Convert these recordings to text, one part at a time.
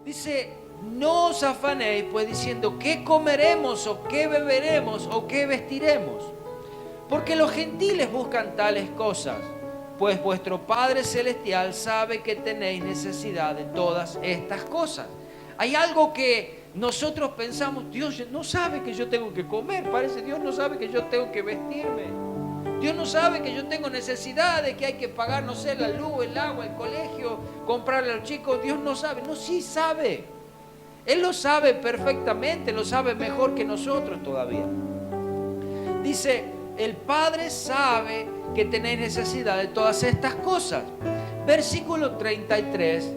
Dice, no os afanéis pues diciendo, ¿qué comeremos o qué beberemos o qué vestiremos? Porque los gentiles buscan tales cosas, pues vuestro Padre Celestial sabe que tenéis necesidad de todas estas cosas. Hay algo que nosotros pensamos, Dios no sabe que yo tengo que comer, parece Dios no sabe que yo tengo que vestirme. Dios no sabe que yo tengo necesidades, que hay que pagar, no sé, la luz, el agua, el colegio, comprarle a los chicos. Dios no sabe, no, sí sabe. Él lo sabe perfectamente, lo sabe mejor que nosotros todavía. Dice, el Padre sabe que tenéis necesidad de todas estas cosas. Versículo 33,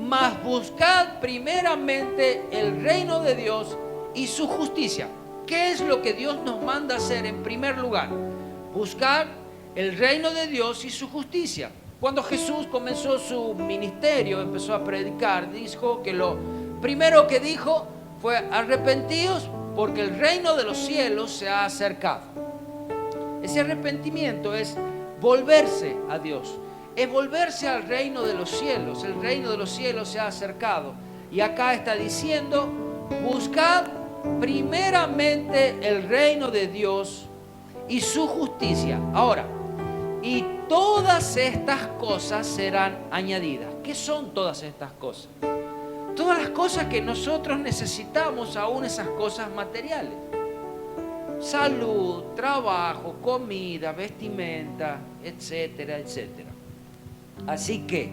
mas buscad primeramente el reino de Dios y su justicia. ¿Qué es lo que Dios nos manda hacer en primer lugar? Buscar el reino de Dios y su justicia. Cuando Jesús comenzó su ministerio, empezó a predicar, dijo que lo primero que dijo fue: arrepentíos porque el reino de los cielos se ha acercado. Ese arrepentimiento es volverse a Dios, es volverse al reino de los cielos. El reino de los cielos se ha acercado. Y acá está diciendo: buscad primeramente el reino de Dios y su justicia. Ahora, y todas estas cosas serán añadidas. ¿Qué son todas estas cosas? Todas las cosas que nosotros necesitamos, aún esas cosas materiales. Salud, trabajo, comida, vestimenta, etcétera, etcétera. Así que,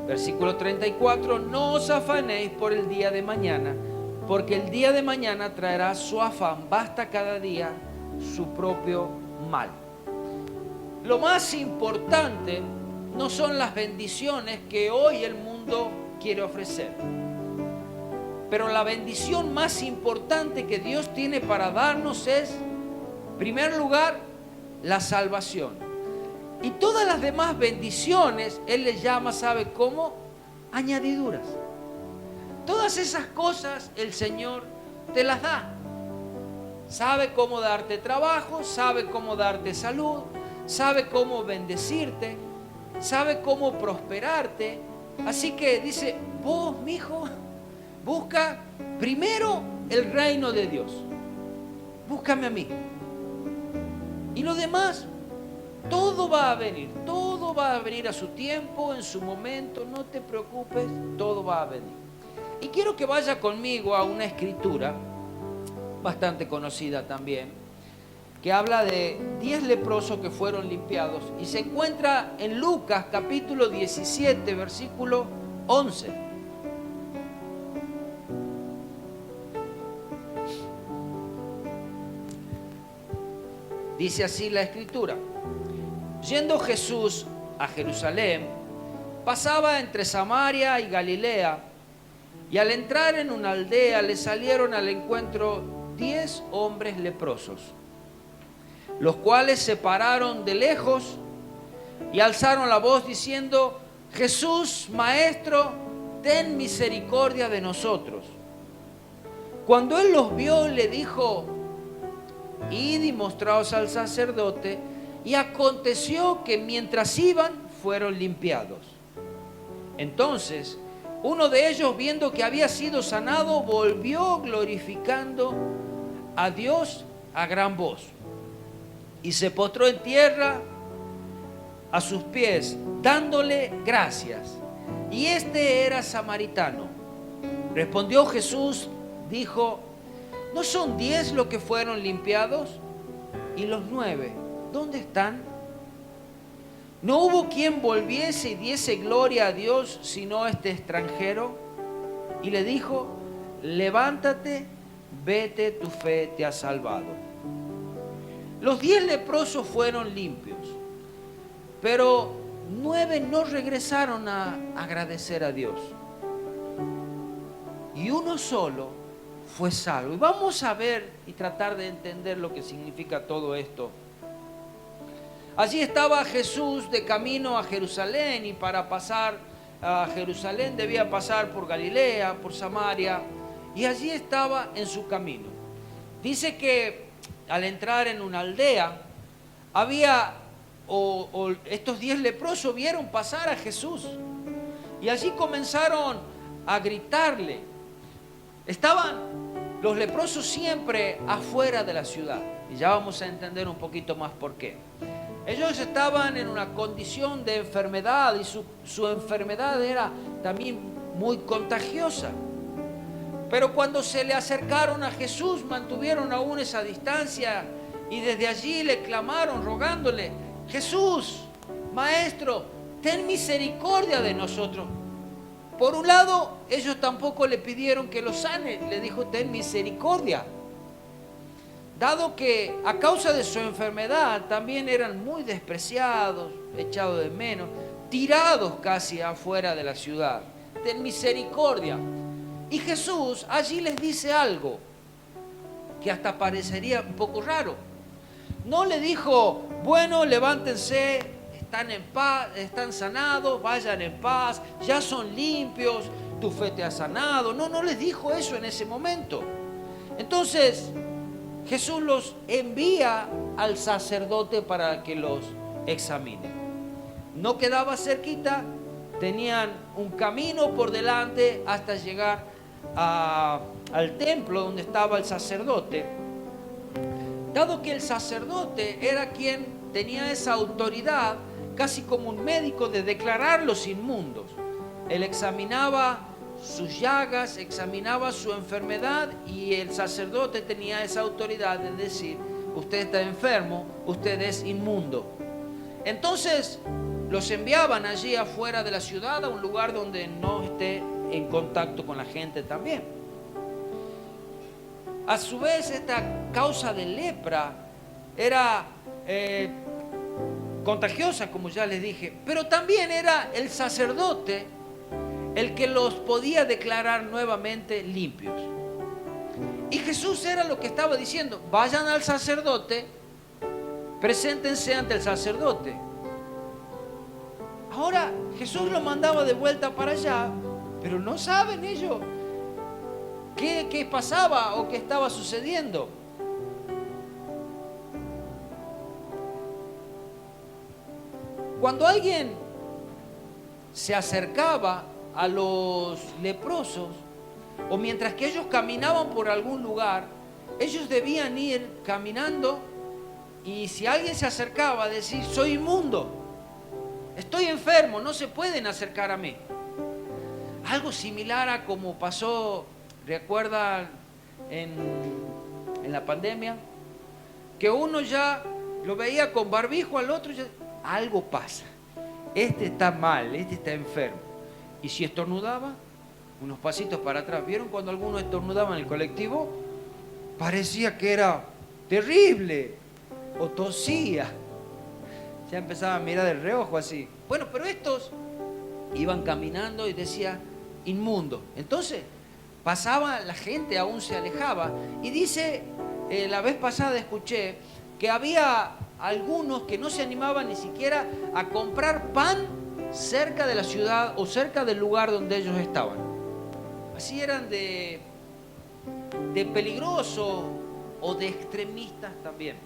versículo 34, no os afanéis por el día de mañana, porque el día de mañana traerá su afán. Basta cada día su propio mal. Lo más importante no son las bendiciones que hoy el mundo quiere ofrecer, pero la bendición más importante que Dios tiene para darnos es, en primer lugar, la salvación. Y todas las demás bendiciones Él les llama, ¿sabe cómo? Añadiduras. Todas esas cosas el Señor te las da. Sabe cómo darte trabajo, sabe cómo darte salud, sabe cómo bendecirte, sabe cómo prosperarte. Así que dice, vos, mijo, busca primero el reino de Dios. Búscame a mí. Y lo demás, todo va a venir a su tiempo, en su momento. No te preocupes, todo va a venir. Y quiero que vaya conmigo a una escritura bastante conocida también, que habla de 10 leprosos que fueron limpiados, y se encuentra en Lucas capítulo 17, versículo 11. Dice así la escritura: yendo Jesús a Jerusalén, pasaba entre Samaria y Galilea, y al entrar en una aldea le salieron al encuentro 10 hombres leprosos, los cuales se pararon de lejos y alzaron la voz diciendo: Jesús, Maestro, ten misericordia de nosotros. Cuando él los vio, le dijo: id y mostraos al sacerdote. Y aconteció que mientras iban, fueron limpiados. Entonces, uno de ellos, viendo que había sido sanado, volvió glorificando a Dios a gran voz, y se postró en tierra a sus pies, dándole gracias. Y este era samaritano. Respondió Jesús, dijo: ¿no son 10 los que fueron limpiados? ¿Y los 9 dónde están? ¿No hubo quien volviese y diese gloria a Dios sino este extranjero? Y le dijo: levántate, vete, tu fe te ha salvado. Los 10 leprosos fueron limpios, pero 9 no regresaron a agradecer a Dios. Y uno solo fue salvo. Y vamos a ver y tratar de entender lo que significa todo esto. Allí estaba Jesús de camino a Jerusalén, y para pasar a Jerusalén debía pasar por Galilea, por Samaria, y allí estaba en su camino. Dice que al entrar en una aldea, estos 10 leprosos vieron pasar a Jesús, y allí comenzaron a gritarle: Estaban los leprosos siempre afuera de la ciudad. Y ya vamos a entender un poquito más por qué. Ellos estaban en una condición de enfermedad y su enfermedad era también muy contagiosa. Pero cuando se le acercaron a Jesús, mantuvieron aún esa distancia y desde allí le clamaron rogándole: Jesús, Maestro, ten misericordia de nosotros. Por un lado, ellos tampoco le pidieron que lo sane, le dijo: ten misericordia. Dado que a causa de su enfermedad también eran muy despreciados, echados de menos, tirados casi afuera de la ciudad. Ten misericordia. Y Jesús allí les dice algo que hasta parecería un poco raro. No le dijo: bueno, levántense, están en paz, están sanados, vayan en paz, ya son limpios, tu fe te ha sanado. No les dijo eso en ese momento. Entonces Jesús los envía al sacerdote para que los examine. No quedaba cerquita, tenían un camino por delante hasta llegar al templo donde estaba el sacerdote. Dado que el sacerdote era quien tenía esa autoridad, casi como un médico, de declararlos inmundos. Él examinaba sus llagas, examinaba su enfermedad y el sacerdote tenía esa autoridad de decir: usted está enfermo, usted es inmundo. Entonces los enviaban allí afuera de la ciudad, a un lugar donde no esté en contacto con la gente también. A su vez, esta causa de lepra era contagiosa, como ya les dije, pero también era el sacerdote el que los podía declarar nuevamente limpios. Y Jesús era lo que estaba diciendo: vayan al sacerdote, preséntense ante el sacerdote. Ahora Jesús los mandaba de vuelta para allá, pero no saben ellos qué pasaba o qué estaba sucediendo. Cuando alguien se acercaba a los leprosos, o mientras que ellos caminaban por algún lugar, ellos debían ir caminando, y si alguien se acercaba, decir: soy inmundo, estoy enfermo, no se pueden acercar a mí. Algo similar a como pasó, recuerda, en la pandemia, que uno ya lo veía con barbijo, al otro ya, algo pasa, este está mal, este está enfermo. Y si estornudaba, unos pasitos para atrás. ¿Vieron cuando algunos estornudaban en el colectivo? Parecía que era terrible, o tosía, ya empezaba a mirar de reojo así. Bueno, pero estos iban caminando y decía: inmundo. Entonces pasaba la gente, aún se alejaba. Y dice, la vez pasada escuché que había algunos que no se animaban ni siquiera a comprar pan cerca de la ciudad o cerca del lugar donde ellos estaban. Así eran de peligrosos o de extremistas también,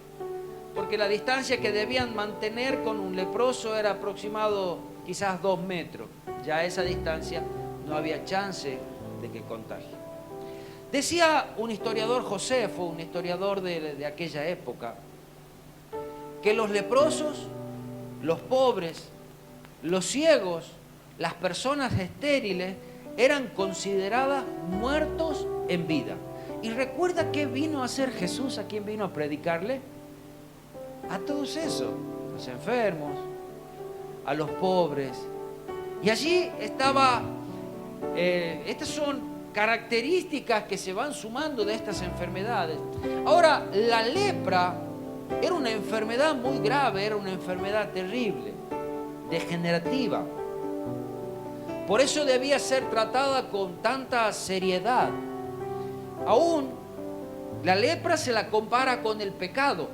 porque la distancia que debían mantener con un leproso era aproximado quizás 2 metros. Ya a esa distancia no había chance de que contagie. Decía un historiador, Josefo, un historiador de aquella época, que los leprosos, los pobres, los ciegos, las personas estériles eran consideradas muertos en vida. ¿Y recuerda qué vino a hacer Jesús? ¿A quién vino a predicarle? A todos esos, los enfermos, a los pobres. Y allí estaba, estas son características que se van sumando de estas enfermedades. Ahora, la lepra era una enfermedad muy grave, era una enfermedad terrible, degenerativa. Por eso debía ser tratada con tanta seriedad. Aún la lepra se la compara con el pecado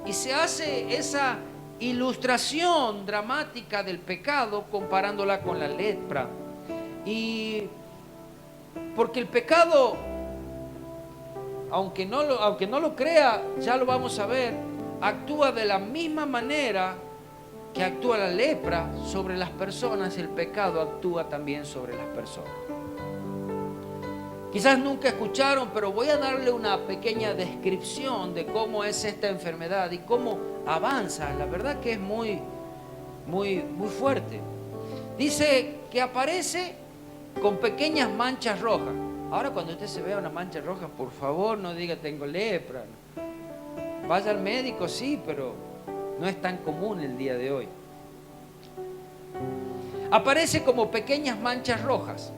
y se hace esa ilustración dramática del pecado comparándola con la lepra. Y porque el pecado, aunque no lo crea, ya lo vamos a ver, actúa de la misma manera que actúa la lepra sobre las personas. El pecado actúa también sobre las personas. Quizás nunca escucharon, pero voy a darle una pequeña descripción de cómo es esta enfermedad y cómo avanza. La verdad que es muy fuerte. Dice que aparece con pequeñas manchas rojas. Ahora cuando usted se vea una mancha roja, por favor no diga tengo lepra. Vaya al médico, sí, pero no es tan común el día de hoy. Aparece como pequeñas manchas rojas.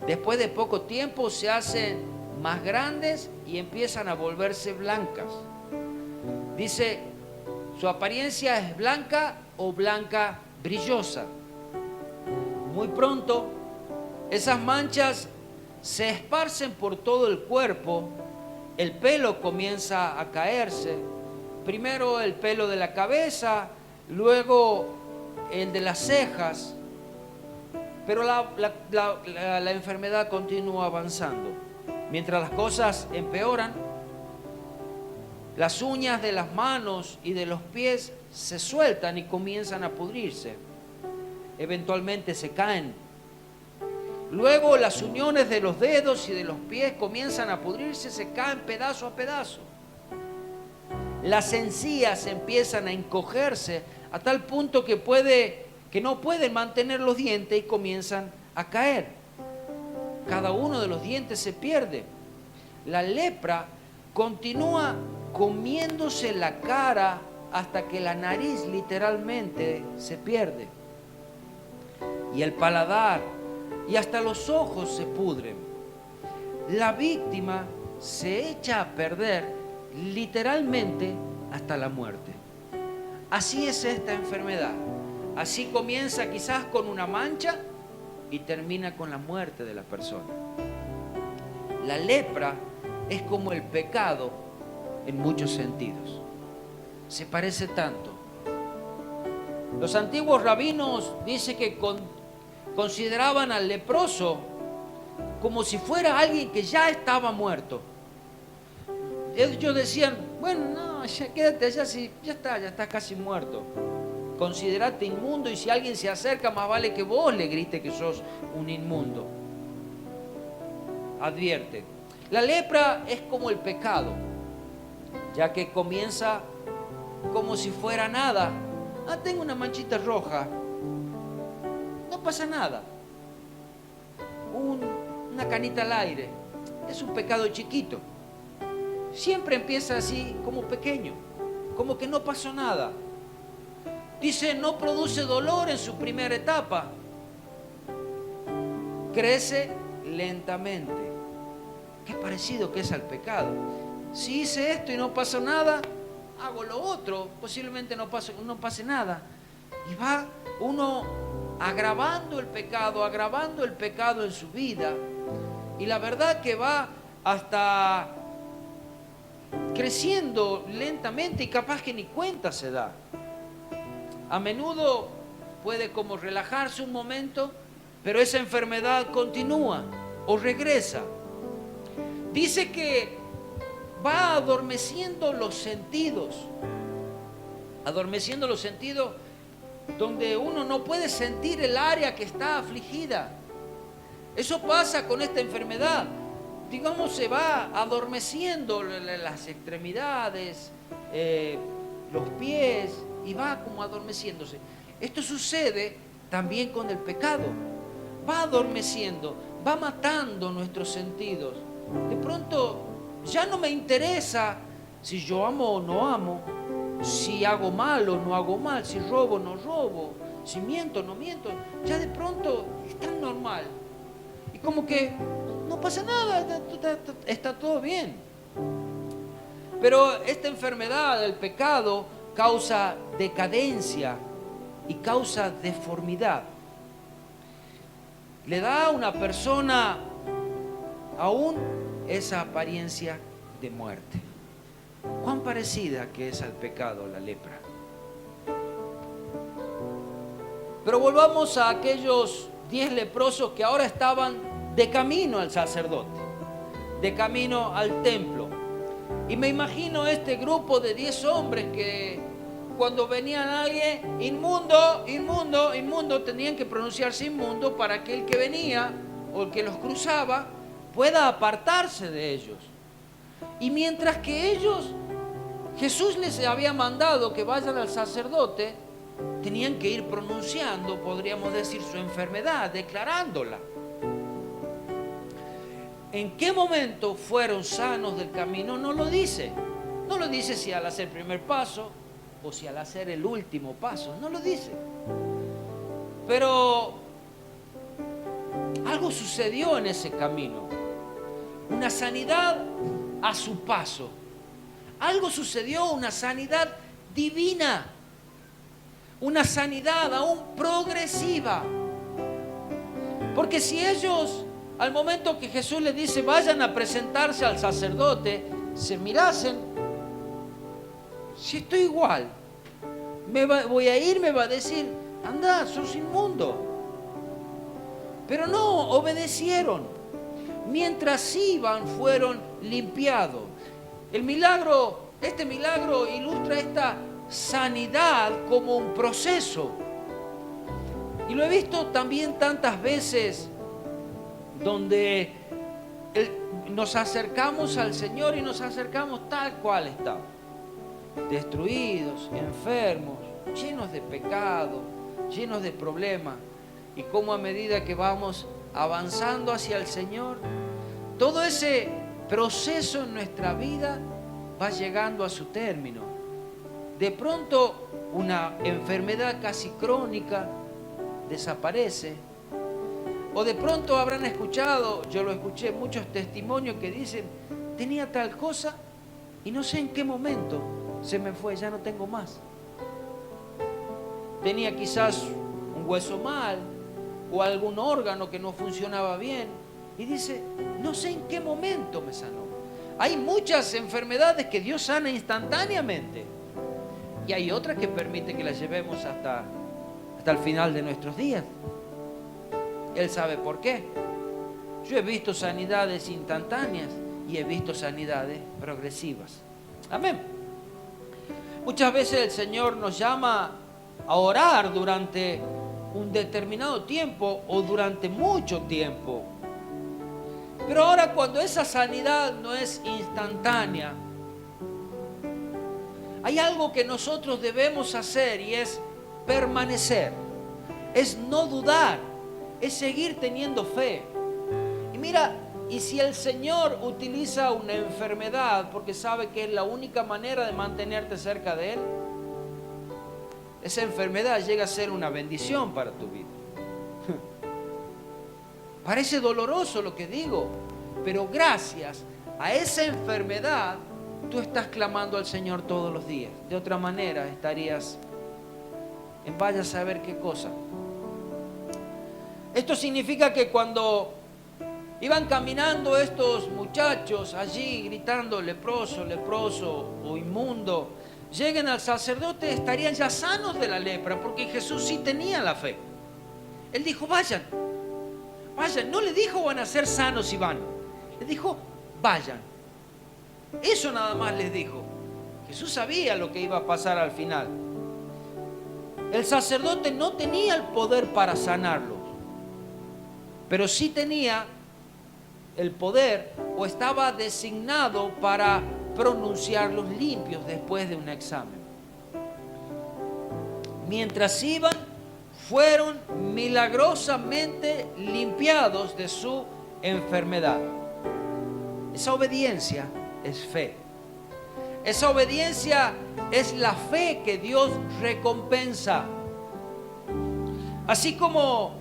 Después de poco tiempo se hacen más grandes y empiezan a volverse blancas. Dice, su apariencia es blanca o blanca brillosa. Muy pronto, esas manchas se esparcen por todo el cuerpo, el pelo comienza a caerse, primero el pelo de la cabeza, luego el de las cejas, pero la enfermedad continúa avanzando. Mientras las cosas empeoran, las uñas de las manos y de los pies se sueltan y comienzan a pudrirse. Eventualmente se caen. Luego las uniones de los dedos y de los pies comienzan a pudrirse, se caen pedazo a pedazo. Las encías empiezan a encogerse a tal punto que no pueden mantener los dientes y comienzan a caer. Cada uno de los dientes se pierde. La lepra continúa comiéndose la cara hasta que la nariz literalmente se pierde. Y el paladar y hasta los ojos se pudren. La víctima se echa a perder literalmente hasta la muerte. Así es esta enfermedad. Así comienza quizás con una mancha y termina con la muerte de la persona. La lepra es como el pecado en muchos sentidos. Se parece tanto. Los antiguos rabinos dicen que consideraban al leproso como si fuera alguien que ya estaba muerto. Ellos decían, bueno, no, ya quédate allá, si ya está casi muerto. Considerate inmundo y si alguien se acerca, más vale que vos le grites que sos un inmundo. Advierte, la lepra es como el pecado, ya que comienza como si fuera nada. Tengo una manchita roja, no pasa nada. Una canita al aire, es un pecado chiquito. Siempre empieza así como pequeño, como que no pasó nada. Dice, no produce dolor en su primera etapa. Crece lentamente. Qué parecido que es al pecado. Si hice esto y no pasó nada, hago lo otro, posiblemente no pase nada. Y va uno agravando el pecado en su vida. Y la verdad que va hasta creciendo lentamente y capaz que ni cuenta se da. A menudo puede como relajarse un momento, pero esa enfermedad continúa o regresa. Dice que va adormeciendo los sentidos donde uno no puede sentir el área que está afligida. Eso pasa con esta enfermedad. Digamos, se va adormeciendo las extremidades, los pies, y va como adormeciéndose. Esto sucede también con el pecado. Va adormeciendo, va matando nuestros sentidos. De pronto ya no me interesa si yo amo o no amo, si hago mal o no hago mal, si robo o no robo, si miento o no miento. Ya de pronto es tan normal. Y como que no pasa nada, está todo bien. Pero esta enfermedad del pecado causa decadencia y causa deformidad. Le da a una persona aún esa apariencia de muerte. ¿Cuán parecida que es al pecado la lepra? Pero volvamos a aquellos 10 leprosos que ahora estaban de camino al sacerdote, de camino al templo. Y me imagino este grupo de 10 hombres que cuando venían alguien, inmundo, inmundo, inmundo, tenían que pronunciarse inmundo para que el que venía o el que los cruzaba pueda apartarse de ellos. Y mientras que ellos, Jesús les había mandado que vayan al sacerdote, tenían que ir pronunciando, podríamos decir, su enfermedad, declarándola. ¿En qué momento fueron sanos del camino? No lo dice. No lo dice si al hacer el primer paso o si al hacer el último paso. No lo dice. Pero algo sucedió en ese camino. Una sanidad a su paso. Algo sucedió, una sanidad divina. Una sanidad aún progresiva. Porque si ellos, al momento que Jesús les dice vayan a presentarse al sacerdote, se mirasen, si estoy igual, voy a ir, me va a decir, anda, sos inmundo. Pero no, obedecieron. Mientras iban, fueron limpiados. Este milagro ilustra esta sanidad como un proceso. Y lo he visto también tantas veces donde nos acercamos al Señor y nos acercamos tal cual estamos, destruidos, enfermos, llenos de pecado, llenos de problemas, y cómo a medida que vamos avanzando hacia el Señor, todo ese proceso en nuestra vida va llegando a su término. De pronto una enfermedad casi crónica desaparece. O de pronto habrán escuchado, yo lo escuché, muchos testimonios que dicen, tenía tal cosa y no sé en qué momento se me fue, ya no tengo más. Tenía quizás un hueso mal o algún órgano que no funcionaba bien y dice, no sé en qué momento me sanó. Hay muchas enfermedades que Dios sana instantáneamente y hay otras que permite que las llevemos hasta el final de nuestros días. Él sabe por qué. Yo he visto sanidades instantáneas y he visto sanidades progresivas. Amén. Muchas veces el Señor nos llama a orar durante un determinado tiempo o durante mucho tiempo. Pero ahora, cuando esa sanidad no es instantánea, hay algo que nosotros debemos hacer y es permanecer, es no dudar, es seguir teniendo fe. Y mira, y si el Señor utiliza una enfermedad porque sabe que es la única manera de mantenerte cerca de Él, esa enfermedad llega a ser una bendición para tu vida. Parece doloroso lo que digo, pero gracias a esa enfermedad tú estás clamando al Señor todos los días. De otra manera estarías en vaya a saber qué cosa. Esto significa que cuando iban caminando estos muchachos allí gritando leproso, leproso o inmundo, lleguen al sacerdote, estarían ya sanos de la lepra, porque Jesús sí tenía la fe. Él dijo, vayan, vayan. No le dijo van a ser sanos y van. Le dijo, vayan. Eso nada más les dijo. Jesús sabía lo que iba a pasar al final. El sacerdote no tenía el poder para sanarlos, pero sí tenía el poder o estaba designado para pronunciarlos limpios después de un examen. Mientras iban, fueron milagrosamente limpiados de su enfermedad. Esa obediencia es fe. Esa obediencia es la fe que Dios recompensa. Así como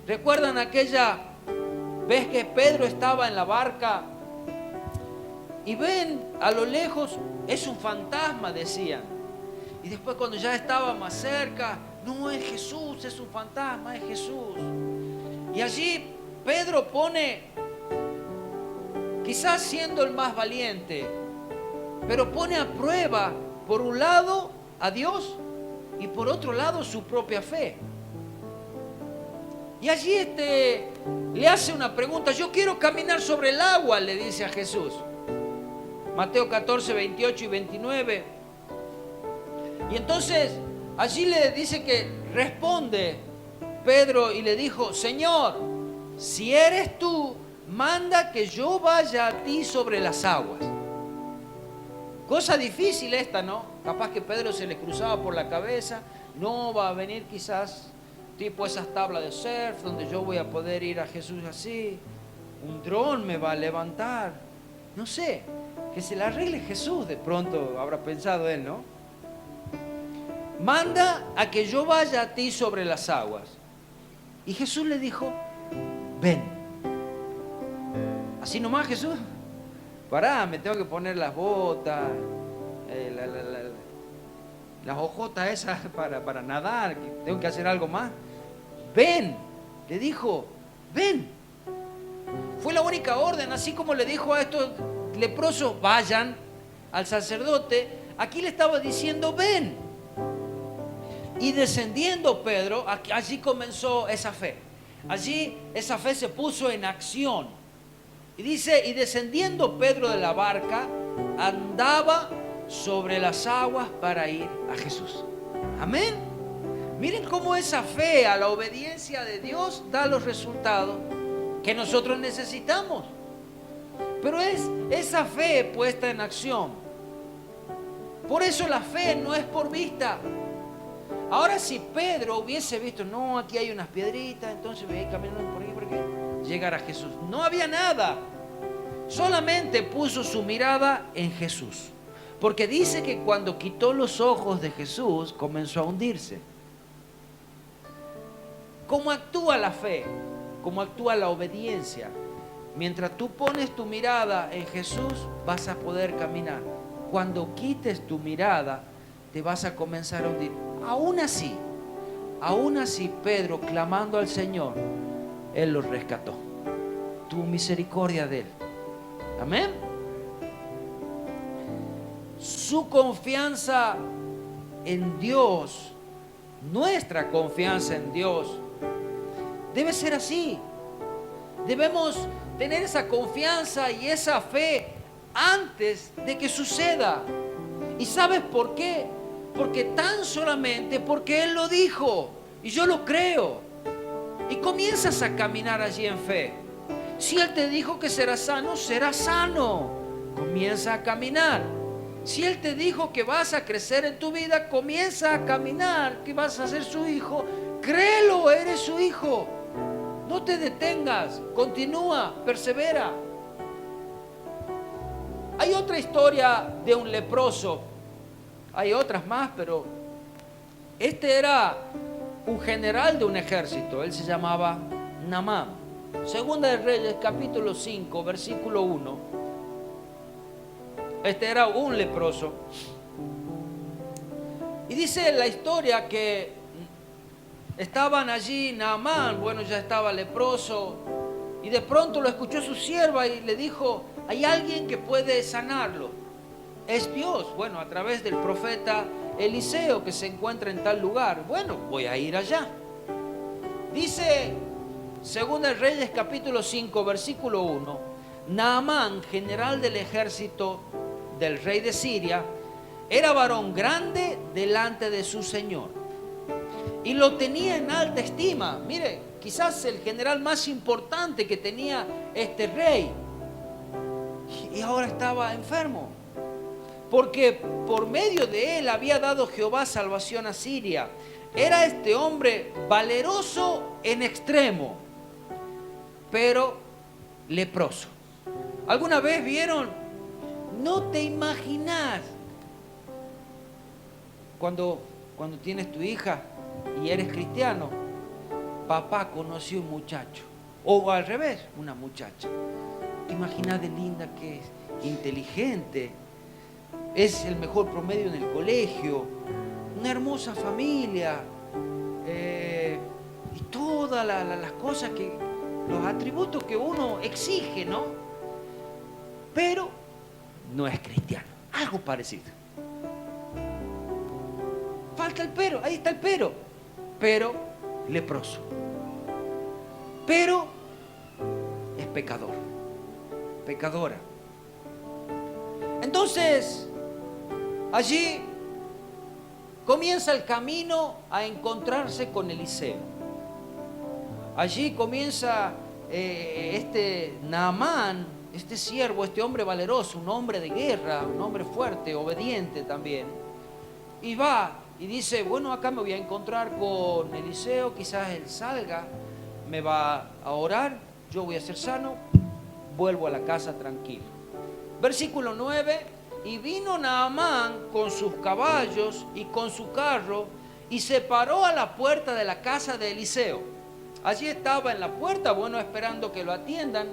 recuerdan aquella vez que Pedro estaba en la barca y ven a lo lejos, es un fantasma, decían. Y después cuando ya estaba más cerca, no es Jesús, es un fantasma, es Jesús. Y allí Pedro pone, quizás siendo el más valiente, pero pone a prueba, por un lado, a Dios y por otro lado, su propia fe. Y allí le hace una pregunta. Yo quiero caminar sobre el agua, le dice a Jesús. Mateo 14, 28 y 29. Y entonces allí le dice que responde Pedro y le dijo, Señor, si eres tú, manda que yo vaya a ti sobre las aguas. Cosa difícil esta, ¿no? Capaz que Pedro se le cruzaba por la cabeza, no va a venir quizás tipo esas tablas de surf donde yo voy a poder ir a Jesús así, un dron me va a levantar, no sé, que se la arregle Jesús, de pronto habrá pensado él, ¿no? Manda a que yo vaya a ti sobre las aguas. Y Jesús le dijo, ven. Así nomás, Jesús. Pará, me tengo que poner las botas, las hojotas esas para nadar, tengo que hacer algo más. Ven, le dijo, ven. Fue la única orden, así como le dijo a estos leprosos, vayan al sacerdote, aquí le estaba diciendo, ven. Y descendiendo Pedro, allí comenzó esa fe. Allí esa fe se puso en acción. Y dice, y descendiendo Pedro de la barca, andaba sobre las aguas para ir a Jesús. Amén. Miren cómo esa fe a la obediencia de Dios da los resultados que nosotros necesitamos. Pero es esa fe puesta en acción. Por eso la fe no es por vista. Ahora si Pedro hubiese visto, no, aquí hay unas piedritas, entonces voy a ir caminando por aquí, ¿por qué? Llegar a Jesús. No había nada. Solamente puso su mirada en Jesús. Porque dice que cuando quitó los ojos de Jesús, comenzó a hundirse. ¿Cómo actúa la fe? ¿Cómo actúa la obediencia? Mientras tú pones tu mirada en Jesús, vas a poder caminar. Cuando quites tu mirada, te vas a comenzar a hundir. Aún así, Pedro, clamando al Señor, Él lo rescató. Tuvo misericordia de él. Amén. Su confianza en Dios, nuestra confianza en Dios, debe ser así. Debemos tener esa confianza y esa fe antes de que suceda. ¿Y sabes por qué? Porque tan solamente porque Él lo dijo y yo lo creo. Y comienzas a caminar allí en fe. Si Él te dijo que serás sano, serás sano. Comienza a caminar. Si Él te dijo que vas a crecer en tu vida, comienza a caminar, que vas a ser su hijo. Créelo, eres su hijo. No te detengas, continúa, persevera. Hay otra historia de un leproso. Hay otras más, pero este era un general de un ejército. Él se llamaba Naamán. Segunda de Reyes, capítulo 5, versículo 1. Este era un leproso. Y dice la historia que estaban allí, Naamán, bueno, ya estaba leproso, y de pronto lo escuchó su sierva y le dijo, hay alguien que puede sanarlo. Es Dios, bueno, a través del profeta Eliseo que se encuentra en tal lugar. Bueno, voy a ir allá. Dice, Segunda de Reyes, capítulo 5, versículo 1, Naamán, general del ejército del rey de Siria, era varón grande delante de su señor y lo tenía en alta estima. Mire, quizás el general más importante que tenía este rey, y ahora estaba enfermo, porque por medio de él había dado Jehová salvación a Siria. Era este hombre valeroso en extremo, pero leproso. ¿Alguna vez vieron? No te imaginas cuando tienes tu hija y eres cristiano, papá conoció un muchacho, o al revés, una muchacha. ¿Te imaginas de linda que es? Inteligente, es el mejor promedio en el colegio, una hermosa familia, y todas las cosas los atributos que uno exige, ¿no? Pero no es cristiano, algo parecido. Falta el pero, ahí está el pero leproso, pero es pecador, pecadora. Entonces, allí comienza el camino a encontrarse con Eliseo. Allí comienza este Naamán, este siervo, este hombre valeroso, un hombre de guerra, un hombre fuerte, obediente también, y va y dice, bueno, acá me voy a encontrar con Eliseo, quizás él salga, me va a orar, yo voy a ser sano, vuelvo a la casa tranquilo. Versículo 9, y vino Naamán con sus caballos y con su carro y se paró a la puerta de la casa de Eliseo. Allí estaba en la puerta, bueno, esperando que lo atiendan.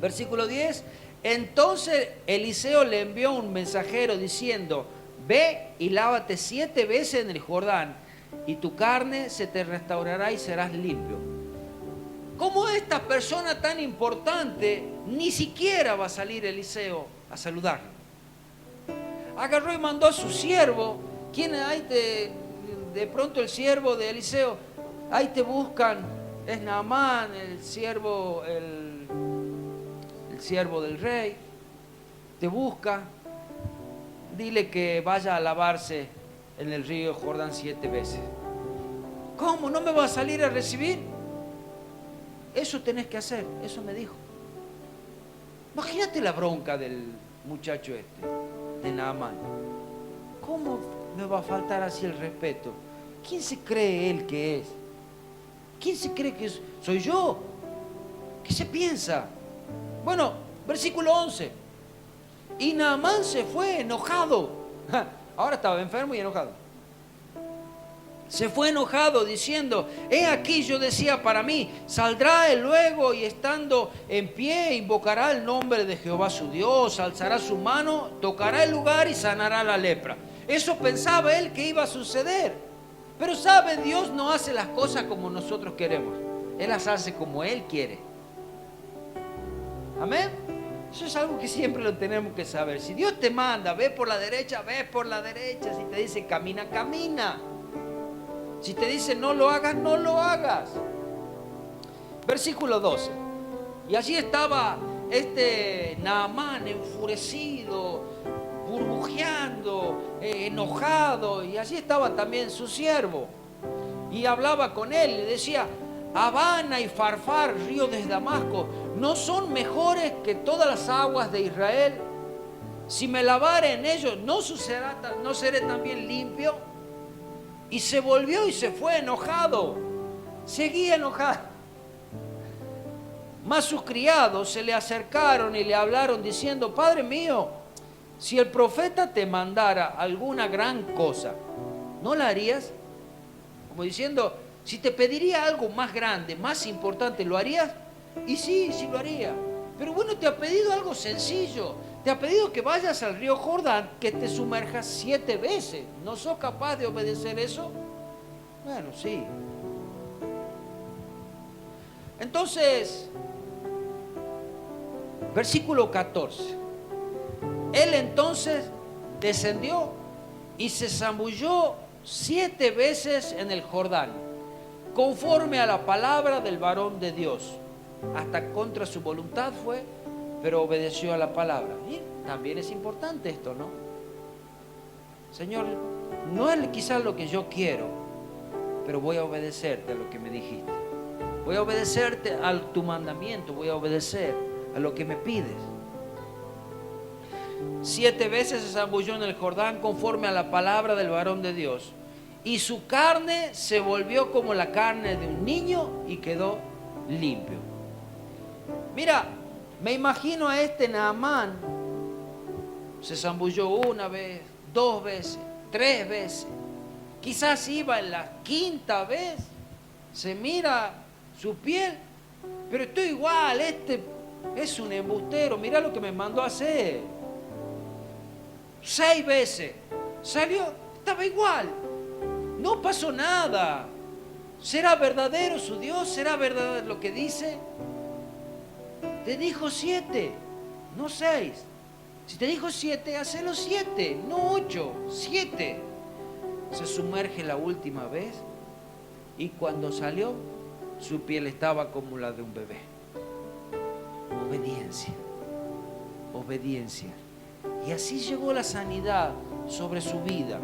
Versículo 10, entonces Eliseo le envió un mensajero diciendo, ve y lávate 7 veces en el Jordán y tu carne se te restaurará y serás limpio. ¿Cómo esta persona tan importante ni siquiera va a salir Eliseo a saludarlo? Agarró y mandó a su siervo. ¿Quién hay de pronto el siervo de Eliseo? Ahí te buscan, es Naamán, el siervo del rey. Te busca. Dile que vaya a lavarse en el río Jordán 7 veces. ¿Cómo? ¿No me va a salir a recibir? Eso tenés que hacer, eso me dijo. Imagínate la bronca del muchacho de Naamán. ¿Cómo me va a faltar así el respeto? ¿Quién se cree él que es? ¿Quién se cree que soy yo? ¿Qué se piensa? Bueno, versículo 11. Y Naamán se fue enojado. Ahora estaba enfermo y enojado. Se fue enojado diciendo, he aquí yo decía para mí, saldrá él luego y estando en pie invocará el nombre de Jehová su Dios, alzará su mano, tocará el lugar y sanará la lepra. Eso pensaba él que iba a suceder. Pero sabe, Dios no hace las cosas como nosotros queremos. Él las hace como Él quiere. Amén. Eso es algo que siempre lo tenemos que saber. Si Dios te manda, ve por la derecha, ve por la derecha. Si te dice camina, camina. Si te dice no lo hagas, no lo hagas. Versículo 12. Y allí estaba este Naamán enfurecido, burbujeando, enojado. Y allí estaba también su siervo. Y hablaba con él y le decía, Habana y Farfar, río de Damasco, ¿no son mejores que todas las aguas de Israel? Si me lavare en ellos, ¿no seré también limpio? Y se volvió y se fue enojado. Seguía enojado. Mas sus criados se le acercaron y le hablaron diciendo, Padre mío, si el profeta te mandara alguna gran cosa, ¿no la harías? Como diciendo, si te pediría algo más grande, más importante, ¿lo harías? Y sí, sí lo haría. Pero bueno, te ha pedido algo sencillo. Te ha pedido que vayas al río Jordán, que te sumerjas 7 veces. ¿No sos capaz de obedecer eso? Bueno, sí. Entonces, versículo 14. Él entonces descendió y se zambulló 7 veces en el Jordán, conforme a la palabra del varón de Dios. Hasta contra su voluntad fue, pero obedeció a la palabra. Y también es importante esto, ¿no? Señor, no es quizás lo que yo quiero, pero voy a obedecerte a lo que me dijiste. Voy a obedecerte a tu mandamiento, voy a obedecer a lo que me pides. 7 veces se zambulló en el Jordán conforme a la palabra del varón de Dios. Y su carne se volvió como la carne de un niño y quedó limpio. Mira, me imagino a este Naamán. Se zambulló 1 vez, 2 veces, 3 veces. Quizás iba en la 5ª vez. Se mira su piel. Pero estoy igual, este es un embustero. Mira lo que me mandó a hacer. 6 veces. Salió, estaba igual. No pasó nada. ¿Será verdadero su Dios? ¿Será verdadero lo que dice? Te dijo 7, no 6. Si te dijo 7, hacelo 7, no 8, 7. Se sumerge la última vez y cuando salió, su piel estaba como la de un bebé. Obediencia, obediencia. Y así llegó la sanidad sobre su vida.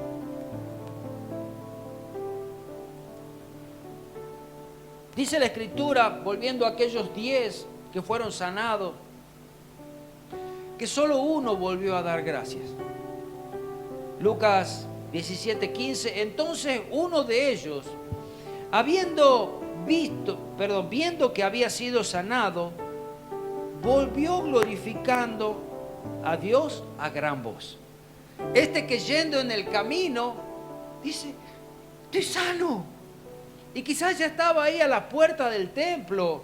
Dice la Escritura, volviendo a aquellos 10 que fueron sanados, que solo uno volvió a dar gracias. Lucas 17:15. Entonces uno de ellos, viendo que había sido sanado, volvió glorificando a Dios a gran voz. Este que yendo en el camino dice: estoy sano. Y quizás ya estaba ahí a la puerta del templo.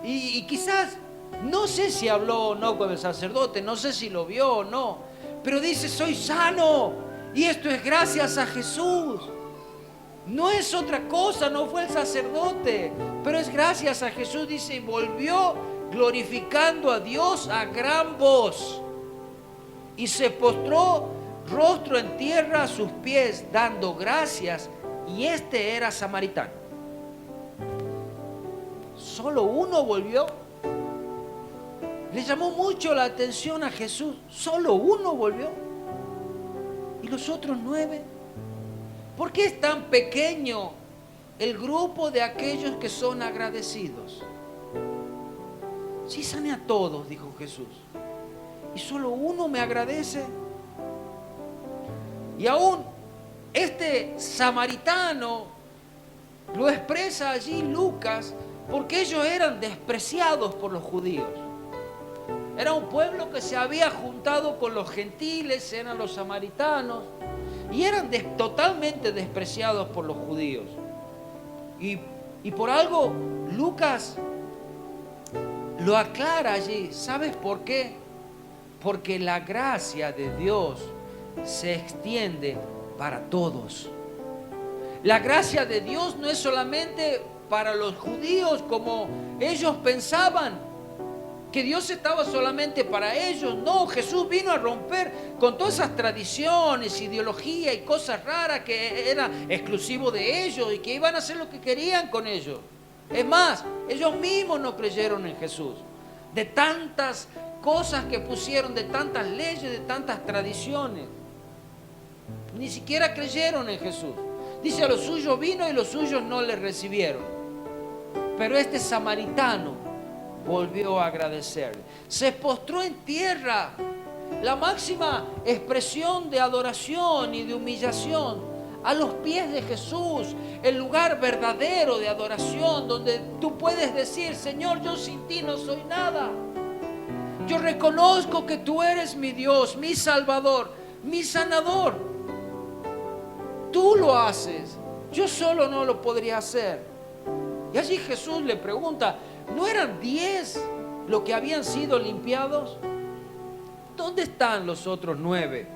Y quizás, no sé si habló o no con el sacerdote, no sé si lo vio o no, pero dice: soy sano. Y esto es gracias a Jesús. No es otra cosa, no fue el sacerdote, pero es gracias a Jesús. Dice: y volvió glorificando a Dios a gran voz. Y se postró rostro en tierra a sus pies, dando gracias. Y este era samaritano. Solo uno volvió. Le llamó mucho la atención a Jesús. Solo uno volvió. ¿Y los otros 9? ¿Por qué es tan pequeño el grupo de aquellos que son agradecidos? Sí, sané a todos, dijo Jesús. ¿Y solo uno me agradece? Y aún este samaritano lo expresa allí Lucas, porque ellos eran despreciados por los judíos. Era un pueblo que se había juntado con los gentiles, eran los samaritanos, y eran totalmente despreciados por los judíos. Y por algo Lucas lo aclara allí. ¿Sabes por qué? Porque la gracia de Dios se extiende para todos. La gracia de Dios no es solamente para los judíos como ellos pensaban, que Dios estaba solamente para ellos. No, Jesús vino a romper con todas esas tradiciones, ideología y cosas raras que eran exclusivos de ellos y que iban a hacer lo que querían con ellos. Es más, ellos mismos no creyeron en Jesús. De tantas cosas que pusieron, de tantas leyes, de tantas tradiciones, ni siquiera creyeron en Jesús. Dice: a los suyos vino y los suyos no le recibieron. Pero este samaritano volvió a agradecerle. Se postró en tierra, la máxima expresión de adoración y de humillación, a los pies de Jesús, el lugar verdadero de adoración, donde tú puedes decir: Señor, yo sin ti no soy nada. Yo reconozco que tú eres mi Dios, mi Salvador, mi sanador. Tú lo haces, yo solo no lo podría hacer. Y allí Jesús le pregunta: ¿no eran 10 los que habían sido limpiados? ¿Dónde están los otros 9?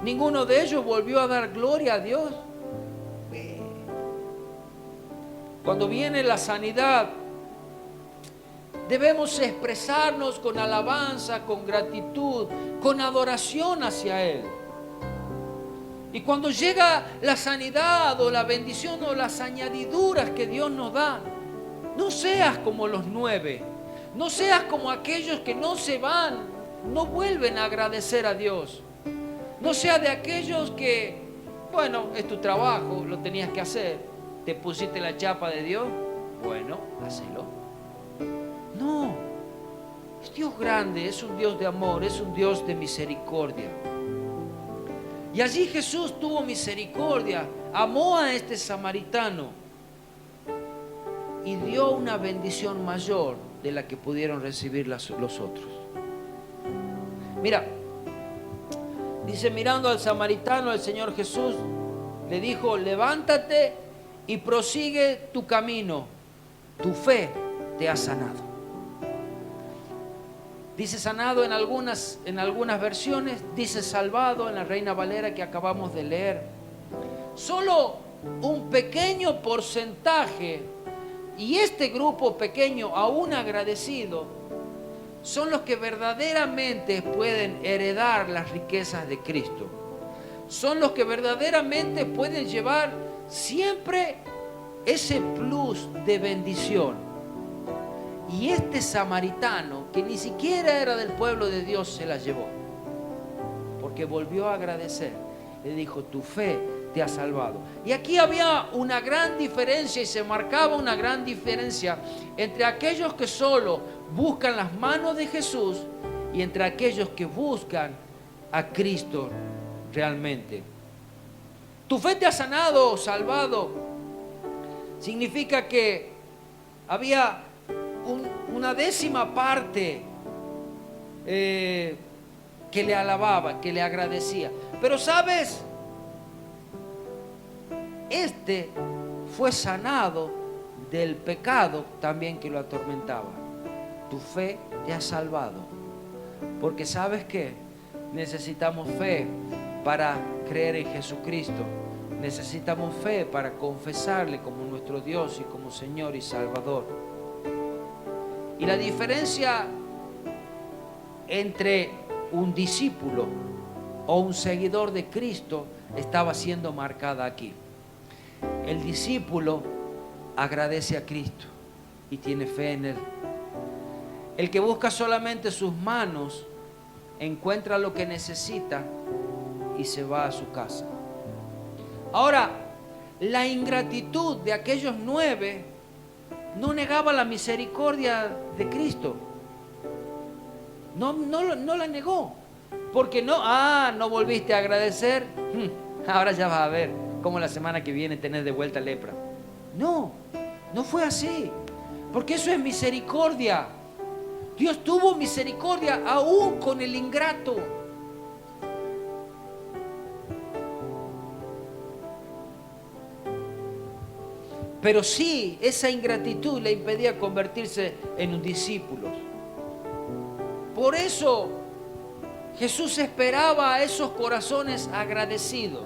¿Ninguno de ellos volvió a dar gloria a Dios? Cuando viene la sanidad, debemos expresarnos con alabanza, con gratitud, con adoración hacia Él. Y cuando llega la sanidad o la bendición o las añadiduras que Dios nos da, no seas como los 9, no seas como aquellos que no se van, no vuelven a agradecer a Dios. No seas de aquellos que, bueno, es tu trabajo, lo tenías que hacer, te pusiste la chapa de Dios, bueno, hacelo. No, es Dios grande, es un Dios de amor, es un Dios de misericordia. Y allí Jesús tuvo misericordia, amó a este samaritano y dio una bendición mayor de la que pudieron recibir los otros. Mira, dice: mirando al samaritano, el Señor Jesús le dijo: levántate y prosigue tu camino, tu fe te ha sanado. Dice sanado en algunas versiones, dice salvado en la Reina Valera que acabamos de leer. Solo un pequeño porcentaje, y este grupo pequeño aún agradecido, son los que verdaderamente pueden heredar las riquezas de Cristo. Son los que verdaderamente pueden llevar siempre ese plus de bendición. Y este samaritano, que ni siquiera era del pueblo de Dios, se la llevó, porque volvió a agradecer. Le dijo: tu fe te ha salvado. Y aquí había una gran diferencia y se marcaba una gran diferencia entre aquellos que solo buscan las manos de Jesús y entre aquellos que buscan a Cristo realmente. Tu fe te ha sanado o salvado significa que había una décima parte que le alababa, que le agradecía. Pero ¿sabes? Este fue sanado del pecado también que lo atormentaba. Tu fe te ha salvado. Porque ¿sabes qué? Necesitamos fe para creer en Jesucristo. Necesitamos fe para confesarle como nuestro Dios y como Señor y Salvador. Y la diferencia entre un discípulo o un seguidor de Cristo estaba siendo marcada aquí. El discípulo agradece a Cristo y tiene fe en Él. El que busca solamente sus manos encuentra lo que necesita y se va a su casa. Ahora, la ingratitud de aquellos 9 no negaba la misericordia de Cristo. No la negó. Porque no volviste a agradecer. Ahora ya vas a ver cómo la semana que viene tenés de vuelta lepra. No fue así. Porque eso es misericordia. Dios tuvo misericordia aún con el ingrato. Pero sí, esa ingratitud le impedía convertirse en un discípulo. Por eso Jesús esperaba a esos corazones agradecidos.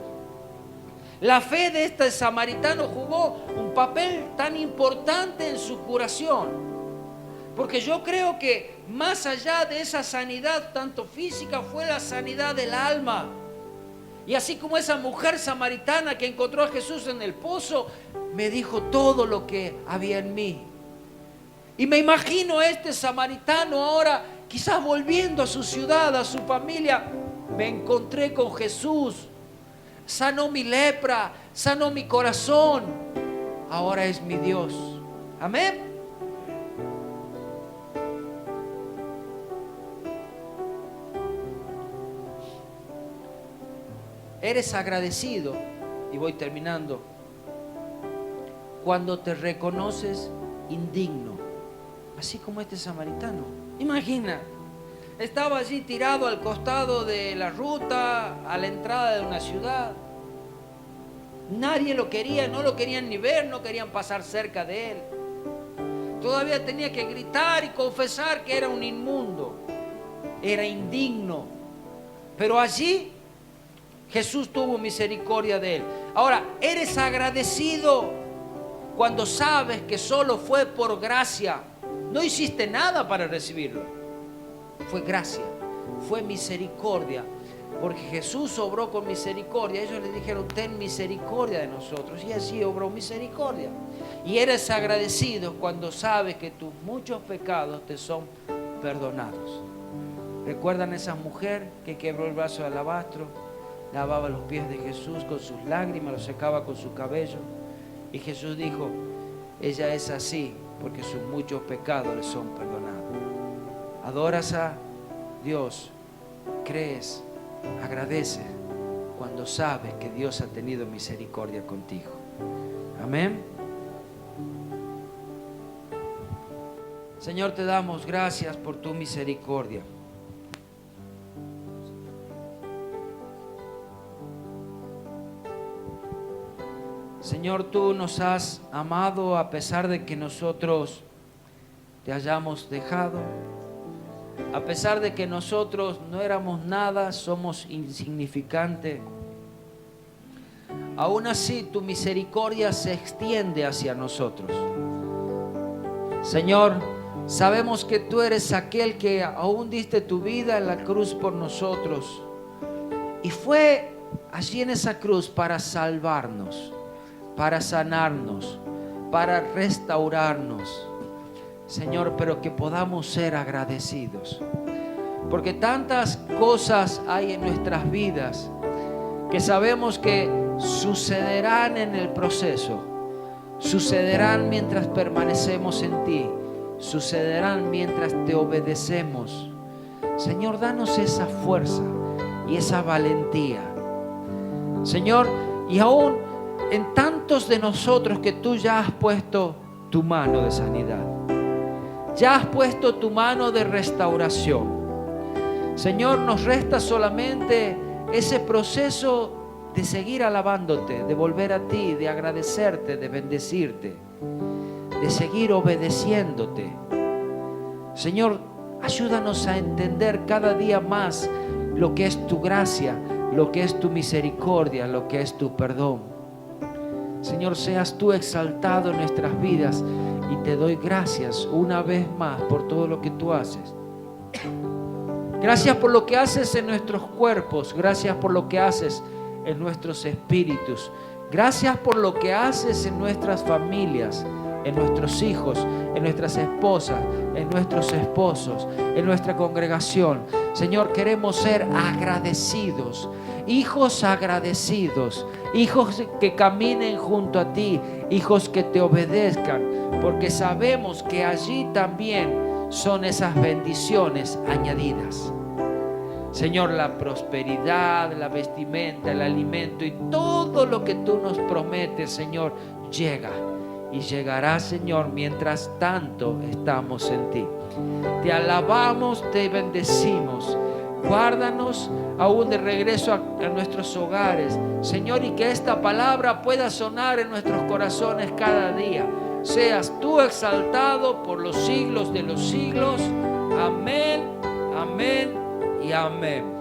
La fe de este samaritano jugó un papel tan importante en su curación. Porque yo creo que más allá de esa sanidad, tanto física, fue la sanidad del alma. Y así como esa mujer samaritana que encontró a Jesús en el pozo, me dijo todo lo que había en mí. Y me imagino a este samaritano ahora, quizás volviendo a su ciudad, a su familia. Me encontré con Jesús, sanó mi lepra, sanó mi corazón. Ahora es mi Dios. Amén. Eres agradecido, y voy terminando, cuando te reconoces indigno, así como este samaritano. Imagina, estaba allí tirado al costado de la ruta, a la entrada de una ciudad. Nadie lo quería, no lo querían ni ver, no querían pasar cerca de él. Todavía tenía que gritar y confesar que era un inmundo, era indigno. Pero allí Jesús tuvo misericordia de él. Ahora, eres agradecido cuando sabes que solo fue por gracia. No hiciste nada para recibirlo. Fue gracia, fue misericordia. Porque Jesús obró con misericordia. Ellos le dijeron, ten misericordia de nosotros. Y así obró misericordia. Y eres agradecido cuando sabes que tus muchos pecados te son perdonados. ¿Recuerdan esa mujer que quebró el vaso de alabastro? Lavaba los pies de Jesús con sus lágrimas, los secaba con su cabello. Y Jesús dijo, ella es así porque sus muchos pecados le son perdonados. Adoras a Dios, crees, agradeces cuando sabes que Dios ha tenido misericordia contigo. Amén. Señor, te damos gracias por tu misericordia. Señor, tú nos has amado a pesar de que nosotros te hayamos dejado. A pesar de que nosotros no éramos nada, somos insignificantes. Aún así, tu misericordia se extiende hacia nosotros. Señor, sabemos que tú eres aquel que aún diste tu vida en la cruz por nosotros. Y fue allí en esa cruz para salvarnos, para sanarnos, para restaurarnos. Señor, pero que podamos ser agradecidos. Porque tantas cosas hay en nuestras vidas que sabemos que sucederán en el proceso, sucederán mientras permanecemos en ti, sucederán mientras te obedecemos. Señor, danos esa fuerza y esa valentía. Señor, y aún en tantos de nosotros que tú ya has puesto tu mano de sanidad, ya has puesto tu mano de restauración. Señor, nos resta solamente ese proceso de seguir alabándote, de volver a ti, de agradecerte, de bendecirte, de seguir obedeciéndote. Señor, ayúdanos a entender cada día más lo que es tu gracia, lo que es tu misericordia, lo que es tu perdón. Señor, seas tú exaltado en nuestras vidas y te doy gracias una vez más por todo lo que tú haces. Gracias por lo que haces en nuestros cuerpos, gracias por lo que haces en nuestros espíritus, gracias por lo que haces en nuestras familias, en nuestros hijos, en nuestras esposas, en nuestros esposos, en nuestra congregación. Señor, queremos ser agradecidos, hijos agradecidos, hijos que caminen junto a ti, hijos que te obedezcan, porque sabemos que allí también son esas bendiciones añadidas. Señor, la prosperidad, la vestimenta, el alimento y todo lo que tú nos prometes, Señor, llega y llegará, Señor, mientras tanto estamos en ti. Te alabamos, te bendecimos. Guárdanos aún de regreso a nuestros hogares, Señor, y que esta palabra pueda sonar en nuestros corazones cada día. Seas tú exaltado por los siglos de los siglos. Amén, amén y amén.